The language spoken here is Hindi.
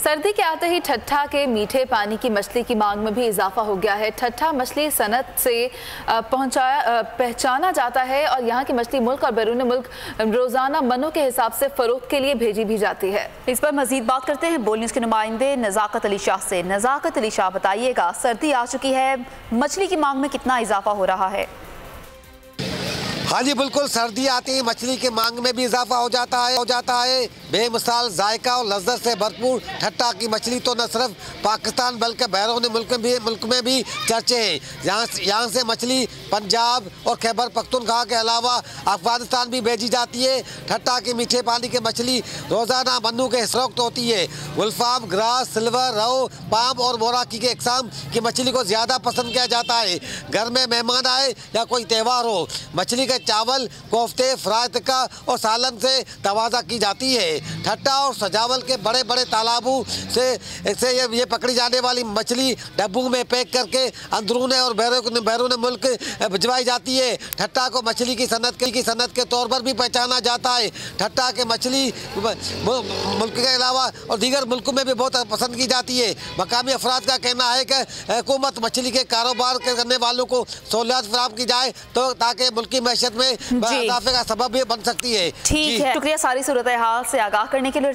सर्दी के आते ही ठट्ठा के मीठे पानी की मछली की मांग में भी इजाफा हो गया है। ठट्ठा मछली सनत से पहचाना जाता है और यहाँ की मछली मुल्क और बैरून मुल्क रोजाना मनों के हिसाब से फरोख्त के लिए भेजी भी जाती है। इस पर मजीद बात करते हैं बोल न्यूज़ के नुमाइंदे नज़ाकत अली शाह से। नज़ाकत अली शाह, बताइएगा, सर्दी आ चुकी है, मछली की मांग में कितना इजाफा हो रहा है? हाँ जी, बिल्कुल, सर्दी आती है मछली की मांग में भी इजाफा हो जाता है। बेमिसाल जायका और लज्जत से भरपूर ठट्ठा की मछली तो न सिर्फ पाकिस्तान बल्कि बैरून मुल्क में भी चर्चे हैं। यहाँ से मछली पंजाब और खैबर पख्तूनख्वा के अलावा अफगानिस्तान भी भेजी जाती है। ठट्ठा की मीठे पानी की मछली रोज़ाना मन्नू के फरोख्त होती है। वुल्फाम, ग्रास, सिल्वर, रो, पाम और मोराकी के इकसाम की मछली को ज़्यादा पसंद किया जाता है। घर में मेहमान आए या कोई त्यौहार हो, मछली के चावल, कोफ्ते, फ्राई टिक्का और सालन से तवाज़ा की जाती है। ठट्ठा और सजावल के बड़े बड़े तालाबों से ये पकड़ी जाने वाली मछली डब्बों में पैक करके अंदरूने और बैरून मुल्क भिजवाई जाती है। ठट्ठा को मछली की सनत के तौर पर भी पहचाना जाता है। ठट्ठा के मछली मुल्क के अलावा और दीगर मुल्कों में भी बहुत पसंद की जाती है। मकामी अफराद का कहना है कि हुकूमत मछली के कारोबार करने वालों को सहूलियत फराहम की जाए तो ताकि मुल्की मैशत में इजाफे का सबब भी बन सकती है। ठीक है, शुक्रिया सारी सूरत हाल से आगाह करने के लिए।